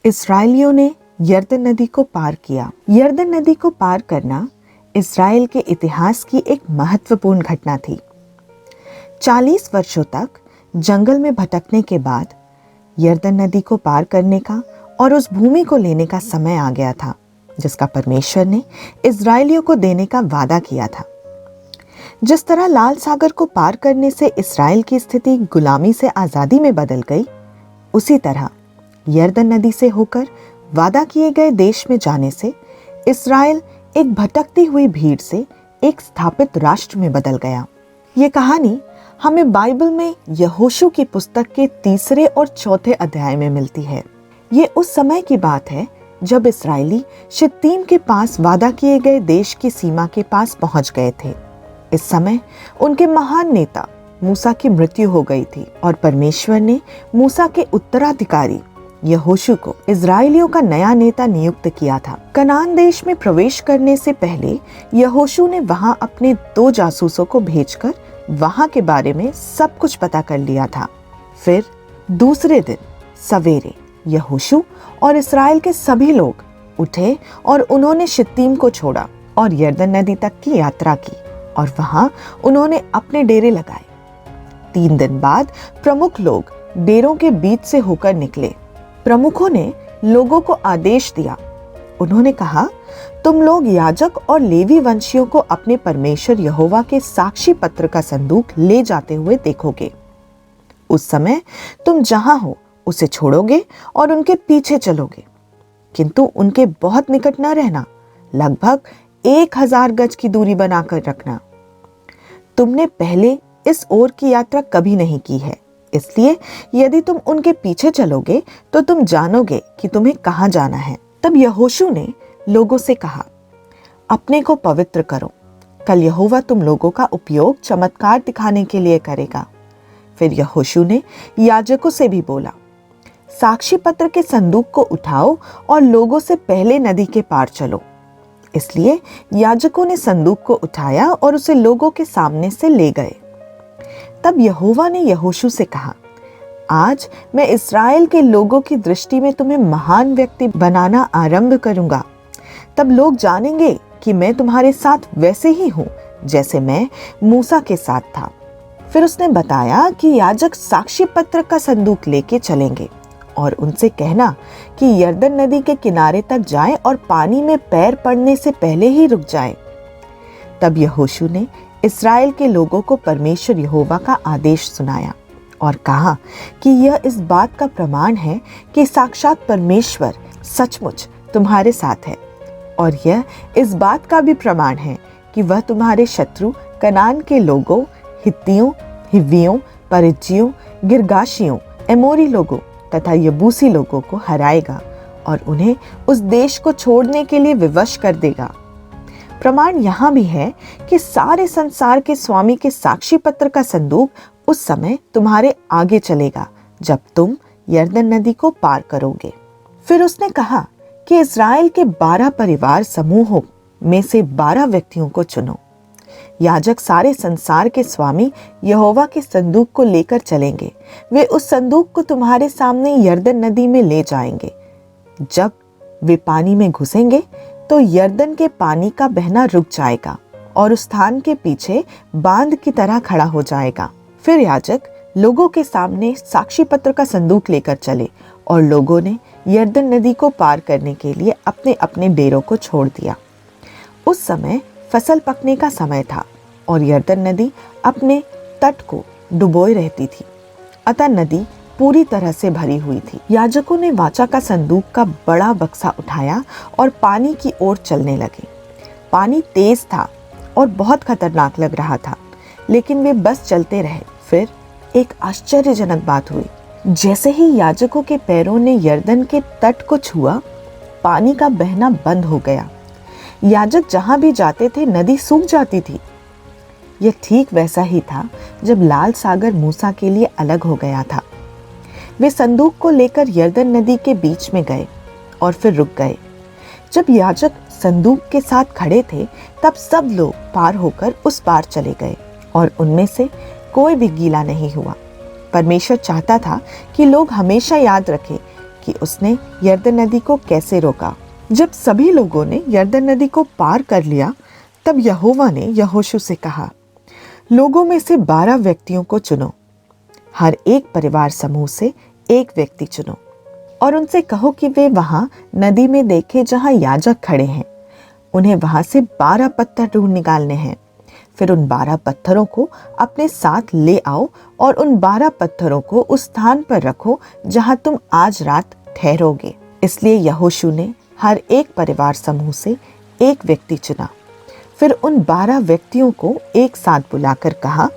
इस्राएलियों ने यरदन नदी को पार किया। यरदन नदी को पार करना इस्राएल के इतिहास की एक महत्वपूर्ण घटना थी। 40 वर्षों तक जंगल में भटकने के बाद यरदन नदी को पार करने का और उस भूमि को लेने का समय आ गया था जिसका परमेश्वर ने इस्राएलियों को देने का वादा किया था। जिस तरह लाल सागर को पार करने से इस्राएल की स्थिति गुलामी से आज़ादी में बदल गई, उसी तरह यरदन नदी से होकर वादा किए गए देश में जाने से इस्राएल एक भटकती हुई भीड़ से एक स्थापित राष्ट्र में बदल गया। ये कहानी हमें बाइबल में यहोशू की पुस्तक के 3 और 4 अध्याय में मिलती है। ये उस समय की बात है जब इस्राएली शित्तीम के पास वादा किए गए देश की सीमा के पास पहुंच गए थे। इस समय उनके महान नेता मूसा की मृत्यु हो गई थी और परमेश्वर ने मूसा के उत्तराधिकारी यहोशू को इस्राएलियों का नया नेता नियुक्त किया था। कनान देश में प्रवेश करने से पहले यहोशू ने वहां अपने 2 जासूसों को भेजकर वहां के बारे में सब कुछ पता कर लिया था। फिर दूसरे दिन सवेरे यहोशू और इस्राएल के सभी लोग उठे और उन्होंने शित्तीम को छोड़ा और यरदन नदी तक की यात्रा की और वहां उन्होंने अपने डेरे लगाए। 3 दिन बाद प्रमुख लोग डेरों के बीच से होकर निकले। प्रमुखों ने लोगों को आदेश दिया। उन्होंने कहा, तुम लोग याजक और लेवी वंशियों को अपने परमेश्वर यहोवा के साक्षी पत्र का संदूक ले जाते हुए देखोगे। उस समय तुम जहां हो उसे छोड़ोगे और उनके पीछे चलोगे, किंतु उनके बहुत निकट न रहना। लगभग 1000 गज की दूरी बनाकर रखना। तुमने पहले इस ओर की यात्रा कभी नहीं की है, इसलिए यदि तुम उनके पीछे चलोगे तो तुम जानोगे कि तुम्हें कहां जाना है। तब यहोशू ने लोगों से कहा, अपने को पवित्र करो, कल यहोवा तुम लोगों का उपयोग चमत्कार दिखाने के लिए करेगा। फिर यहोशू ने याजकों से भी बोला, साक्षी पत्र के संदूक को उठाओ और लोगों से पहले नदी के पार चलो। इसलिए याजकों ने संदूक को उठाया और उसे लोगों के सामने से ले गए। तब यहोवा ने यहोशू से कहा, आज मैं इस्राएल के लोगों की दृष्टि में तुम्हें महान व्यक्ति बनाना आरंभ करूंगा। तब लोग जानेंगे कि मैं तुम्हारे साथ वैसे ही हूं जैसे मैं मूसा के साथ था। फिर उसने बताया कि याजक साक्षी पत्र का संदूक लेके चलेंगे और उनसे कहना कि यरदन नदी के किनारे तक जाएं और पानी में पैर पड़ने से पहले ही रुक जाएं। तब यहोशू ने इस्राएल के लोगों को परमेश्वर यहोवा का आदेश सुनाया और कहा कि यह इस बात का प्रमाण है कि साक्षात परमेश्वर सचमुच तुम्हारे साथ है, और यह इस बात का भी प्रमाण है कि वह तुम्हारे शत्रु कनान के लोगों, हित्तियों, हिव्वियों, परिज्जियों, गिर्गाशियों, एमोरी लोगों तथा यबूसी लोगों को हराएगा और उन्हें उस देश को छोड़ने के लिए विवश कर देगा। प्रमाण यहाँ भी है कि सारे संसार के स्वामी के साक्षी पत्र का संदूक उस समय तुम्हारे आगे चलेगा जब तुम यरदन नदी को पार करोगे। फिर उसने कहा कि इस्राएल के 12 परिवार समूहों में से 12 व्यक्तियों को चुनो। याजक सारे संसार के स्वामी यहोवा के संदूक को लेकर चलेंगे। वे उस संदूक को तुम्हारे सामने यरदन नदी में ले जाएंगे। जब वे पानी में घुसेंगे तो यरदन के पानी का बहना रुक जाएगा और उस स्थान के पीछे बांध की तरह खड़ा हो जाएगा। फिर याजक लोगों के सामने साक्षी पत्र का संदूक लेकर चले और लोगों ने यरदन नदी को पार करने के लिए अपने अपने डेरों को छोड़ दिया। उस समय फसल पकने का समय था और यरदन नदी अपने तट को डुबोए रहती थी, अतः नदी पूरी तरह से भरी हुई थी। याजकों ने वाचा का संदूक का बड़ा बक्सा उठाया और पानी की ओर चलने लगे। पानी तेज था और बहुत खतरनाक लग रहा था, लेकिन वे बस चलते रहे। फिर एक आश्चर्यजनक बात हुई। जैसे ही याजकों के पैरों ने यरदन के तट को छुआ, पानी का बहना बंद हो गया। याजक जहां भी जाते थे नदी सूख जाती थी। यह ठीक वैसा ही था जब लाल सागर मूसा के लिए अलग हो गया था। वे संदूक को लेकर यरदन नदी के बीच में गए और फिर रुक गए। जब याजक संदूक के साथ खड़े थे तब सब लोग पार होकर उस पार चले गए और उनमें से कोई भी गीला नहीं हुआ। परमेश्वर चाहता था कि लोग हमेशा याद रखें कि उसने यरदन नदी को कैसे रोका। जब सभी लोगों ने यरदन नदी को पार कर लिया, तब यहोवा ने यहोशू से कहा, लोगों में से 12 व्यक्तियों को चुनो, हर एक परिवार समूह से एक व्यक्ति चुनो, और उनसे कहो कि वे वहां नदी में देखे जहां याजक खड़े हैं, उन्हें वहां से 12 पत्थर ढूंढ निकालने हैं। फिर उन 12 पत्थरों को अपने साथ ले आओ और उन 12 पत्थरों को उस स्थान पर रखो जहां तुम आज रात ठहरोगे। इसलिए यहोशू ने हर एक परिवार समूह से एक व्यक्ति चुना। फिर उन 12 व्यक्तियों को एक साथ बुलाकर कहा,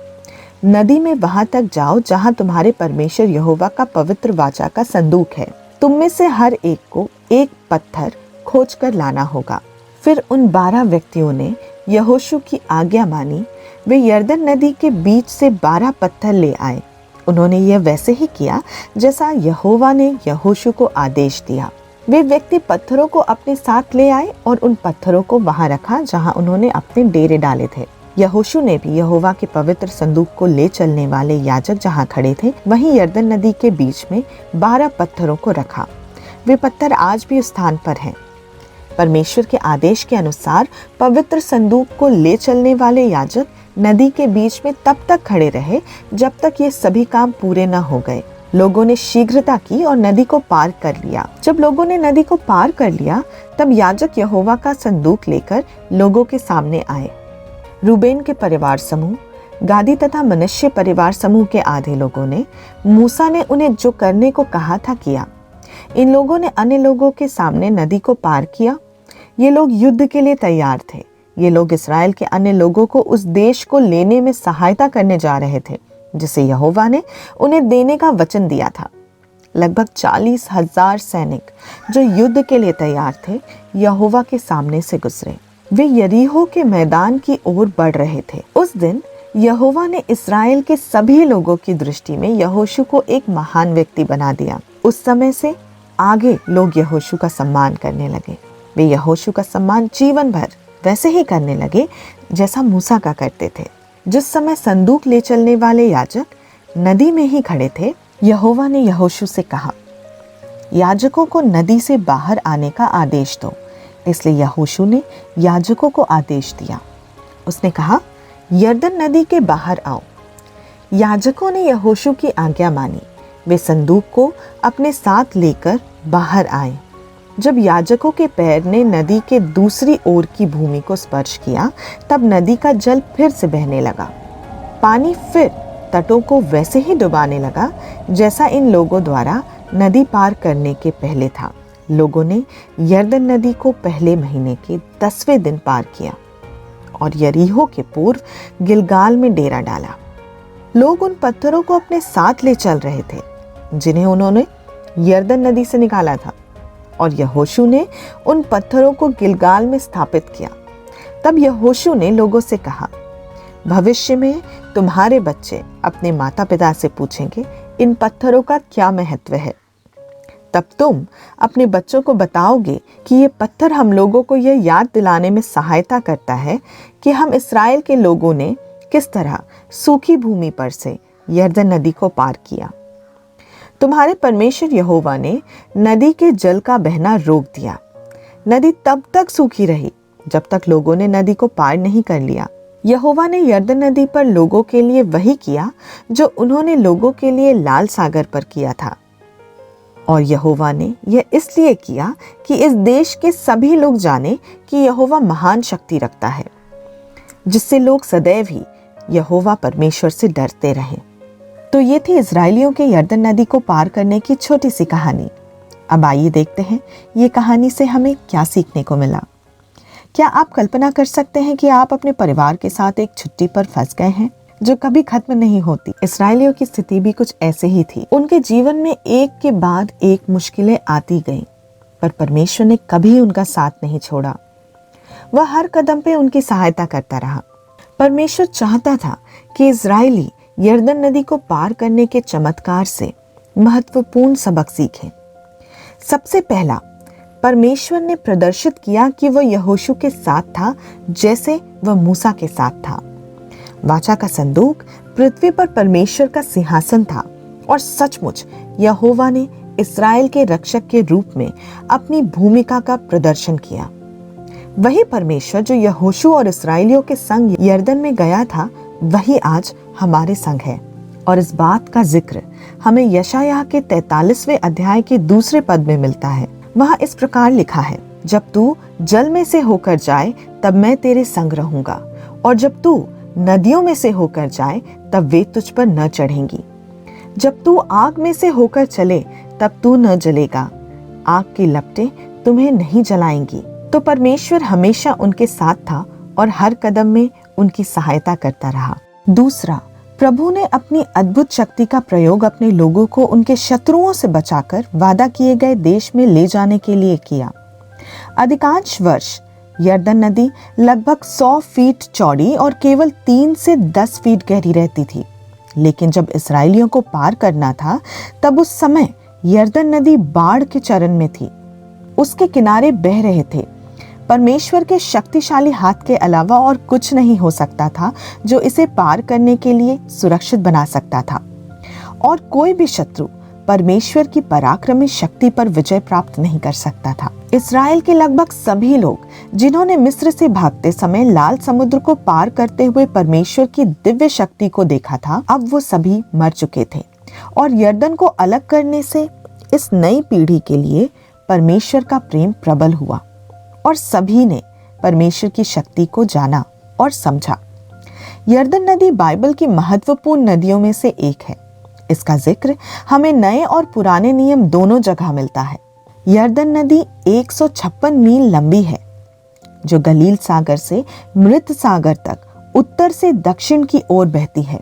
नदी में वहां तक जाओ जहां तुम्हारे परमेश्वर यहोवा का पवित्र वाचा का संदूक है। तुम में से हर एक को एक पत्थर खोज कर लाना होगा। फिर उन 12 व्यक्तियों ने यहोशू की आज्ञा मानी। वे यरदन नदी के बीच से 12 पत्थर ले आए। उन्होंने यह वैसे ही किया जैसा यहोवा ने यहोशू को आदेश दिया। वे व्यक्ति पत्थरों को अपने साथ ले आए और उन पत्थरों को वहां रखा जहां उन्होंने अपने डेरे डाले थे। यहोशू ने भी यहोवा के पवित्र संदूक को ले चलने वाले याजक जहां खड़े थे, वहीं यरदन नदी के बीच में 12 पत्थरों को रखा। वे पत्थर आज भी उस स्थान पर हैं। परमेश्वर के आदेश के अनुसार पवित्र संदूक को ले चलने वाले याजक नदी के बीच में तब तक खड़े रहे जब तक ये सभी काम पूरे न हो गए। लोगों ने शीघ्रता की और नदी को पार कर लिया। जब लोगों ने नदी को पार कर लिया, तब याजक यहोवा का संदूक लेकर लोगों के सामने आए। रूबेन के परिवार समूह, गादी तथा मनश्शे परिवार समूह के आधे लोगों ने, मूसा ने उन्हें जो करने को कहा था किया। इन लोगों ने अन्य लोगों के सामने नदी को पार किया। ये लोग युद्ध के लिए तैयार थे। ये लोग इस्राएल के अन्य लोगों को उस देश को लेने में सहायता करने जा रहे थे जिसे यहोवा ने उन्हें देने का वचन दिया था। लगभग 40,000 सैनिक जो युद्ध के लिए तैयार थे, यहोवा के सामने से गुजरे। वे यरीहो के मैदान की ओर बढ़ रहे थे। उस दिन यहोवा ने इस्राएल के सभी लोगों की दृष्टि में यहोशू को एक महान व्यक्ति बना दिया। उस समय से आगे लोग यहोशू का सम्मान करने लगे। वे यहोशू का सम्मान जीवन भर वैसे ही करने लगे जैसा मूसा का करते थे। जिस समय संदूक ले चलने वाले याजक नदी में ही खड़े थे, यहोवा ने यहोशू से कहा, याजकों को नदी से बाहर आने का आदेश दो। इसलिए यहोशू ने याजकों को आदेश दिया। उसने कहा, यरदन नदी के बाहर आओ। याजकों ने यहोशू की आज्ञा मानी। वे संदूक को अपने साथ लेकर बाहर आए। जब याजकों के पैर ने नदी के दूसरी ओर की भूमि को स्पर्श किया, तब नदी का जल फिर से बहने लगा। पानी फिर तटों को वैसे ही डुबाने लगा जैसा इन लोगों द्वारा नदी पार करने के पहले था। लोगों ने यरदन नदी को पहले महीने के 10वें दिन पार किया और यरीहो के पूर्व गिलगाल में डेरा डाला। लोग उन पत्थरों को अपने साथ ले चल रहे थे जिन्हें उन्होंने यरदन नदी से निकाला था, और यहोशू ने उन पत्थरों को गिलगाल में स्थापित किया। तब यहोशू ने लोगों से कहा, भविष्य में तुम्हारे बच्चे अपने माता पिता से पूछेंगे, इन पत्थरों का क्या महत्व है। तब तुम अपने बच्चों को बताओगे कि ये पत्थर हम लोगों को यह याद दिलाने में सहायता करता है कि हम इस्राएल के लोगों ने किस तरह सूखी भूमि पर से यरदन नदी को पार किया। तुम्हारे परमेश्वर यहोवा ने नदी के जल का बहना रोक दिया। नदी तब तक सूखी रही जब तक लोगों ने नदी को पार नहीं कर लिया। यहोवा ने यरदन नदी पर लोगों के लिए वही किया जो उन्होंने लोगों के लिए लाल सागर पर किया था। और यहोवा ने यह इसलिए किया कि इस देश के सभी लोग जाने कि यहोवा महान शक्ति रखता है, जिससे लोग सदैव ही यहोवा परमेश्वर से डरते रहें। तो ये थी इजरायलियों के यरदन नदी को पार करने की छोटी सी कहानी। अब आइए देखते हैं ये कहानी से हमें क्या सीखने को मिला। क्या आप कल्पना कर सकते हैं कि आप अपने परिवार के साथ एक छुट्टी पर फंस गए हैं जो कभी खत्म नहीं होती। इस्राएलियों की स्थिति भी कुछ ऐसे ही थी। उनके जीवन में एक के बाद एक मुश्किलें आती गईं, पर परमेश्वर ने कभी उनका साथ नहीं छोड़ा। वह हर कदम पे उनकी सहायता करता रहा। परमेश्वर चाहता था कि इजरायली यरदन नदी को पार करने के चमत्कार से महत्वपूर्ण सबक सीखें। सबसे पहला, परमेश्वर ने प्रदर्शित किया कि वह यहोशू के साथ था जैसे वह मूसा के साथ था। वाचा का संदूक पृथ्वी पर परमेश्वर का सिंहासन था और सचमुच यहोवा ने इस्राएल के रक्षक के रूप में अपनी भूमिका का प्रदर्शन किया। वही परमेश्वर जो यहोशू और इस्राएलियों के संग यरदन में गया था, वही आज हमारे संग है। और इस बात का जिक्र हमें यशायाह के 43वें अध्याय के 2 पद में मिलता है। वहाँ इस प्रकार लिखा है, जब तू जल में से होकर जाए तब मैं तेरे संग रहूंगा, और जब तू नदियों में से होकर जाए तब वे तुझ पर न चढ़ेंगी। जब तू आग में से होकर चले तब तू न जलेगा, आग की लपटें तुम्हें नहीं जलाएंगी। तो परमेश्वर हमेशा उनके साथ था और हर कदम में उनकी सहायता करता रहा। दूसरा, प्रभु ने अपनी अद्भुत शक्ति का प्रयोग अपने लोगों को उनके शत्रुओं से बचाकर वादा किए गए देश में ले जाने के लिए किया। अधिकांश वर्ष यरदन नदी लगभग 100 फीट चौड़ी और केवल 3 से 10 फीट गहरी रहती थी। लेकिन जब इस्राएलियों को पार करना था, तब उस समय यरदन नदी बाढ़ के चरण में थी। उसके किनारे बह रहे थे। परमेश्वर के शक्तिशाली हाथ के अलावा और कुछ नहीं हो सकता था जो इसे पार करने के लिए सुरक्षित बना सकता था। और कोई भी शत्रु परमेश्वर की पराक्रमी शक्ति पर विजय प्राप्त नहीं कर सकता था। इस्राएल के लगभग सभी लोग जिन्होंने मिस्र से भागते समय लाल समुद्र को पार करते हुए परमेश्वर की दिव्य शक्ति को देखा था, अब वो सभी मर चुके थे। और यरदन को अलग करने से इस नई पीढ़ी के लिए परमेश्वर का प्रेम प्रबल हुआ और सभी ने परमेश्वर की शक्ति को जाना और समझा। यरदन नदी बाइबल की महत्वपूर्ण नदियों में से एक है। इसका जिक्र हमें नए और पुराने नियम दोनों जगह मिलता है। यरदन नदी 156 मील लंबी है, जो गलील सागर से मृत सागर तक उत्तर से दक्षिण की ओर बहती है।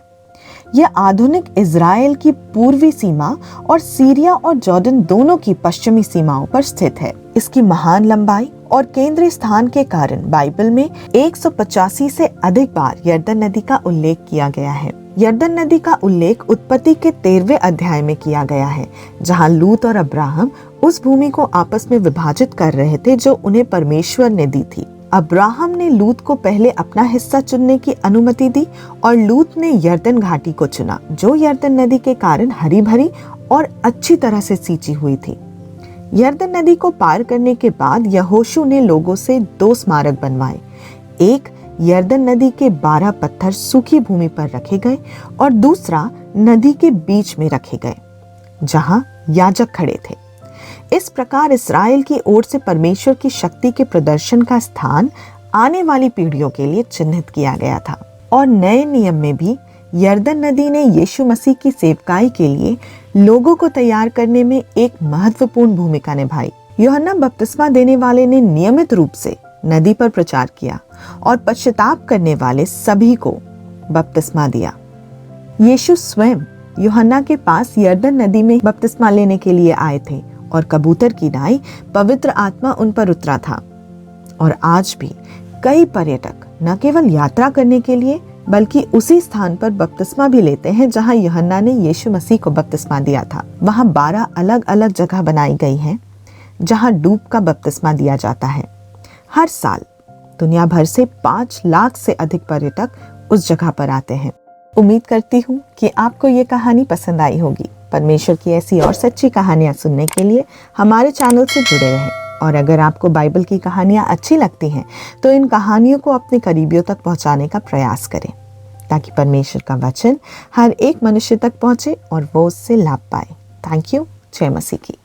यह आधुनिक इज़राइल की पूर्वी सीमा और सीरिया और जॉर्डन दोनों की पश्चिमी सीमाओं पर स्थित है। इसकी महान लंबाई और केंद्रीय स्थान के कारण बाइबल में 185 से अधिक बार यरदन नदी का उल्लेख किया गया है। यरदन नदी का उल्लेख उत्पत्ति के 13वें अध्याय में किया गया है, जहां लूत और अब्राहम उस भूमि को आपस में विभाजित कर रहे थे जो उन्हें परमेश्वर ने दी थी। अब्राहम ने लूत को पहले अपना हिस्सा चुनने की अनुमति दी और लूत ने यरदन घाटी को चुना, जो यरदन नदी के कारण हरी भरी और अच्छी तरह से सींची हुई थी। यरदन नदी को पार करने के बाद यहोशू ने लोगों से 2 स्मारक बनवाए। एक यरदन नदी के 12 पत्थर सूखी भूमि पर रखे गए और दूसरा नदी के बीच में रखे गए, जहां याजक खड़े थे। इस प्रकार इस्राएल की ओर से परमेश्वर की शक्ति के प्रदर्शन का स्थान आने वाली पीढ़ियों के लिए चिन्हित किया गया था। और नए नियम में भी यरदन नदी ने यीशु मसीह की सेवकाई के लिए लोगों को तैयार करने में एक महत्वपूर्ण भूमिका निभाई। यूहन्ना बपतिस्मा देने वाले ने नियमित रूप से नदी पर प्रचार किया और पश्चाताप करने वाले सभी को बपतिस्मा दिया। यीशु स्वयं यूहन्ना के पास यरदन नदी में बपतिस्मा लेने के लिए आए थे और कबूतर की नाई पवित्र आत्मा उन पर उतरा था। और आज भी कई पर्यटक न केवल यात्रा करने के लिए बल्कि उसी स्थान पर बपतिस्मा भी लेते हैं जहां यूहन्ना ने यीशु मसीह को बपतिस्मा दिया था। वहां 12 अलग अलग जगह बनाई गई हैं जहां डूब का बपतिस्मा दिया जाता है। हर साल दुनिया भर से 5 लाख से अधिक पर्यटक उस जगह पर आते हैं। उम्मीद करती हूँ कि आपको ये कहानी पसंद आई होगी। परमेश्वर की ऐसी और सच्ची कहानियाँ सुनने के लिए हमारे चैनल से जुड़े रहें। और अगर आपको बाइबल की कहानियाँ अच्छी लगती हैं तो इन कहानियों को अपने करीबियों तक पहुँचाने का प्रयास करें, ताकि परमेश्वर का वचन हर एक मनुष्य तक पहुँचे और वो उससे लाभ पाए। Thank you. जय मसीह की।